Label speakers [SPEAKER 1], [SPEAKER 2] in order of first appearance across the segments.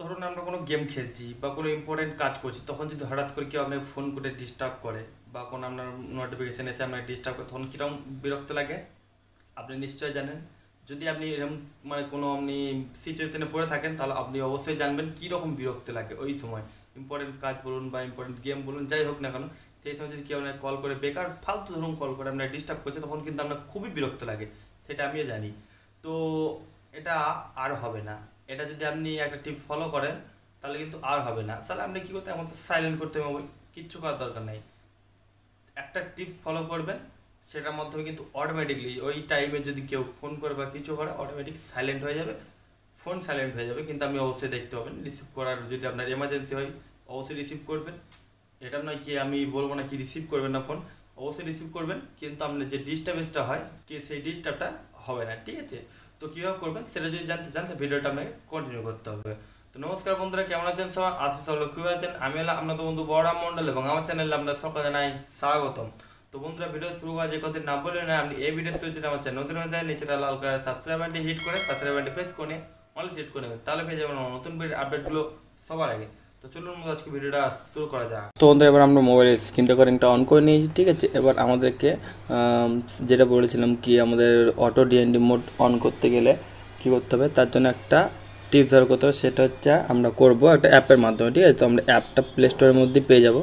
[SPEAKER 1] ধরুন আমরা কোনো গেম খেলছি বা কোনো ইম্পর্টেন্ট কাজ করছি, তখন যদি হঠাৎ করে কেউ আপনাকে ফোন করে ডিস্টার্ব করে বা কোনো আপনার নোটিফিকেশান এসে আপনাকে ডিস্টার্ব করে, তখন কীরকম বিরক্ত লাগে আপনি নিশ্চয়ই জানেন। যদি আপনি এরকম কোনো আপনি সিচুয়েশনে পড়ে থাকেন, তাহলে আপনি অবশ্যই জানবেন কীরকম বিরক্ত লাগে ওই সময়। ইম্পর্টেন্ট কাজ বলুন বা ইম্পর্টেন্ট গেম বলুন, যাই হোক না কেন, সেই সময় যদি কেউ আপনাকে কল করে বেকার ফালতু ধরুন কল করে আপনাকে ডিস্টার্ব করছে, তখন কিন্তু আপনার খুবই বিরক্ত লাগে। সেটা আমিও জানি। তো এটা আর হবে না। এটা যদি আপনি একটা টিপস ফলো করেন, তাহলে কিন্তু আর হবে না। তাহলে আপনি কী করতে, আমাদের সাইলেন্ট করতে হবে মোবাইল, কিচ্ছু করার দরকার নাই। একটা টিপস ফলো করবেন, সেটার মাধ্যমে কিন্তু অটোমেটিকলি ওই টাইমে যদি কেউ ফোন করে বা কিছু করে, অটোমেটিক সাইলেন্ট হয়ে যাবে, ফোন সাইলেন্ট হয়ে যাবে। কিন্তু আপনি অবশ্যই দেখতে পাবেন রিসিভ করার, যদি আপনার এমার্জেন্সি হয় অবশ্যই রিসিভ করবেন। এটা নয় কি আমি বলবো না কি রিসিভ করবেন না, ফোন অবশ্যই রিসিভ করবেন, কিন্তু আপনার যে ডিস্টার্বেন্সটা হয় কি সেই ডিস্টার্বটা হবে না, ঠিক আছে? তো কীভাবে করবেন সেটা যদি জানতে চান, তো ভিডিওটা আপনাকে কন্টিনিউ করতে হবে। তো নমস্কার বন্ধুরা, কেমন আছেন সবাই? আশা সব লোক কীভাবে আছেন? আমি হলাম আপনাদের বন্ধু বড়রাম মণ্ডল এবং আমার চ্যানেলে আপনার সকলে জানাই স্বাগতম। তো বন্ধুরা, ভিডিও শুরু করা যে কথা না বলে না, আপনি এই ভিডিও শুরু যদি আমার চ্যানেল নতুন হয়ে যায়, নিচেটা লাল কালার সাবস্ক্রাইব বাটনটি হিট করে পাশের বাটনটি প্রেস করে অল সেট করে নেবেন, তাহলে পেয়ে যাবেন নতুন ভিডিও আপডেটগুলো সবার আগে। তো চলুন আজকে ভিডিওটা শুরু করা যাক। তো বন্ধুরা, এবার আমরা মোবাইলের স্ক্রিন রেকর্ডিংটা অন করে নিয়েছি, ঠিক আছে? এবার আমাদেরকে যেটা বলেছিলাম কি, আমাদের অটো ডিএনডি মোড অন করতে গেলে কী করতে হবে, তার জন্য একটা টিপস ব্যবহার করতে হবে। সেটা হচ্ছে আমরা করবো একটা অ্যাপের মাধ্যমে, ঠিক আছে? তো আমরা অ্যাপটা প্লে স্টোরের মধ্যে পেয়ে যাব।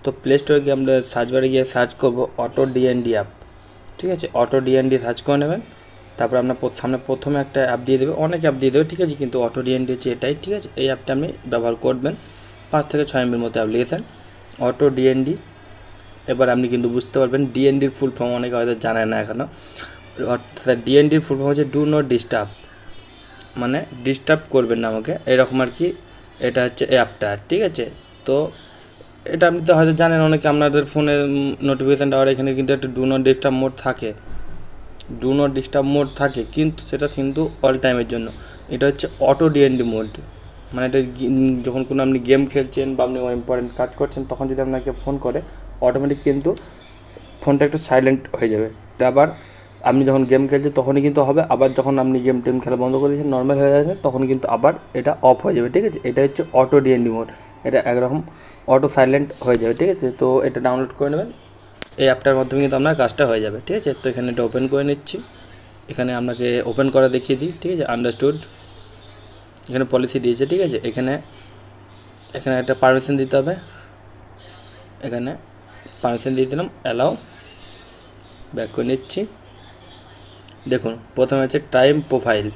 [SPEAKER 1] তো প্লে স্টোরে গিয়ে আমরা সার্চ বারে গিয়ে সার্চ করবো অটো ডিএনডি অ্যাপ, ঠিক আছে? অটো ডিএনডি সার্চ করে নেবেন। তারপর আপনার সামনে প্রথমে একটা অ্যাপ দিয়ে দেবে, অনেক অ্যাপ দিয়ে দেবে, ঠিক আছে? কিন্তু অটো ডিএনডি হচ্ছে এটাই, ঠিক আছে? এই অ্যাপটা আপনি ব্যবহার করবেন। 5 থেকে 6 MB মধ্যে অ্যাপ্লিকেশান অটো ডিএনডি। এবার আপনি কিন্তু বুঝতে পারবেন ডিএনডির ফুল ফর্ম অনেকে হয়তো জানেন না এখনও। অর্থাৎ ডিএনডির ফুল ফর্ম হচ্ছে ডু নট ডিস্টার্ব, মানে ডিস্টার্ব করবেন না আমাকে, এরকম আর কি। এটা হচ্ছে অ্যাপটা, ঠিক আছে? তো এটা আপনি তো হয়তো জানেন, অনেকে আপনাদের ফোনে নোটিফিকেশান টাওয়ার এখানে কিন্তু একটা ডু নট ডিস্টার্ব মোড থাকে, ডু নট ডিস্টার্ব মোড থাকে, কিন্তু সেটা কিন্তু অল টাইমের জন্য। এটা হচ্ছে অটো ডিএনডি মোড, মানে এটা যখন কোনো আপনি গেম খেলছেন বা আপনি ইম্পর্টেন্ট কাজ করছেন, তখন যদি আপনাকে ফোন করে, অটোমেটিক কিন্তু ফোনটা একটু সাইলেন্ট হয়ে যাবে। তো আবার আপনি যখন গেম খেলছেন তখনই কিন্তু হবে, আবার যখন আপনি গেম টেম খেলা বন্ধ করে দিয়েছেন, নর্মাল হয়ে যাচ্ছে, তখন কিন্তু আবার এটা অফ হয়ে যাবে, ঠিক আছে? এটা হচ্ছে অটো ডিএনডি মোড, এটা একরকম অটো সাইলেন্ট হয়ে যাবে, ঠিক আছে? তো এটা ডাউনলোড করে নেবেন, এই অ্যাপটার মাধ্যমে কিন্তু আপনার কাজটা হয়ে যাবে, ঠিক আছে? তো এখানে এটা ওপেন করে নিচ্ছি, এখানে আপনাকে ওপেন করা দেখিয়ে দিই, ঠিক আছে? আন্ডারস্টুড, এখানে পলিসি দিয়েছে, ঠিক আছে? এখানে একটা পারমিশন দিতে হবে, এখানে পারমিশন দিয়ে দিলাম, অ্যালাউ, ব্যাক করে নিচ্ছি। দেখুন প্রথমে হচ্ছে টাইম প্রোফাইল,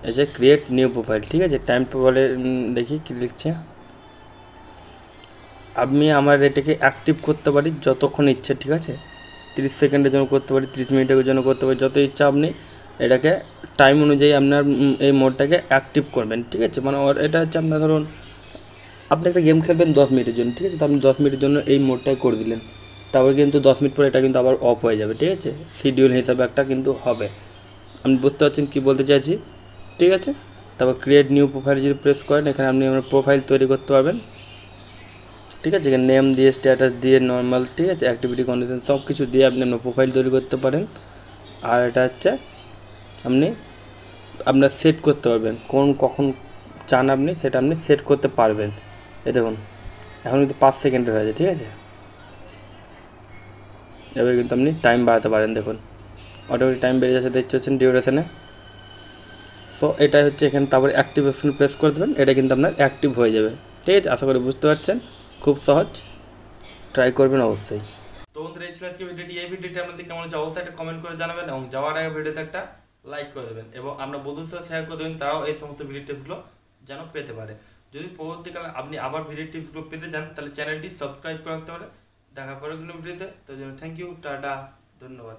[SPEAKER 1] এসে ক্রিয়েট নিউ প্রোফাইল, ঠিক আছে? টাইম প্রোফাইলে দেখি কী লিখছে। আমি আমার এটাকে অ্যাক্টিভ করতে পারি যতক্ষণ ইচ্ছে, ঠিক আছে? 30 সেকেন্ডের জন্য করতে পারি, 30 মিনিটের জন্য করতে পারি, যত ইচ্ছা আপনি এটাকে টাইম অনুযায়ী আপনার এই মোডটাকে অ্যাক্টিভ করবেন, ঠিক আছে? মানে এটা হচ্ছে আপনার ধরুন আপনি একটা গেম খেলবেন 10 মিনিটের জন্য, ঠিক আছে? তো আপনি 10 মিনিটের জন্য এই মোডটাই করে দিলেন, তারপর কিন্তু 10 মিনিট পরে এটা কিন্তু আবার অফ হয়ে যাবে, ঠিক আছে? শিডিউল হিসাবে একটা কিন্তু হবে। আপনি বুঝতে পারছেন কী বলতে চাইছি, ঠিক আছে? তারপর ক্রিয়েট নিউ প্রোফাইল যদি প্রেস করেন, এখানে আপনি আপনার প্রোফাইল তৈরি করতে পারবেন, ঠিক আছে? এখানে নেম দিয়ে, স্ট্যাটাস দিয়ে, নর্মাল, ঠিক আছে? অ্যাক্টিভিটি কন্ডিশন সব কিছু দিয়ে আপনি আপনার প্রোফাইল তৈরি করতে পারেন। আর এটা হচ্ছে আপনি আপনার সেট করতে পারবেন, কখন চান আপনি, সেটা আপনি সেট করতে পারবেন। এ দেখুন এখন কিন্তু 5 সেকেন্ডের হয়েছে, ঠিক আছে? এবার কিন্তু আপনি টাইম বাড়াতে পারেন, দেখুন অটোমেটিক টাইম বেড়ে যাচ্ছে, দেখতে পাচ্ছেন ডিউরেশনে। সো এটাই হচ্ছে এখানে, তারপরে অ্যাক্টিভ অপশন প্রেস করে দেবেন, এটা কিন্তু আপনার অ্যাক্টিভ হয়ে যাবে, ঠিক আছে? আশা করি বুঝতে পারছেন, খুব সহজ, ট্রাই করবেন অবশ্যই। তো বন্ধুরা, এই ছিল আজকে ভিডিওটি। এই ভিডিওটি আপনাদের কেমন হচ্ছে অবশ্যই একটা কমেন্ট করে জানাবেন, এবং যাওয়ার আগে ভিডিওতে একটা লাইক করে দেবেন, এবং আপনার বন্ধুদের সাথে শেয়ার করে দেবেন, তারাও এই সমস্ত ভিডিও টিপসগুলো যেন পেতে পারে। যদি পরবর্তীকালে আপনি আবার ভিডিও টিপসগুলো পেতে চান, তাহলে চ্যানেলটি সাবস্ক্রাইব করে রাখতে পারেন। দেখা পরে কোনো ভিডিওতে, তো জন্য থ্যাংক ইউ, টাটা, ধন্যবাদ।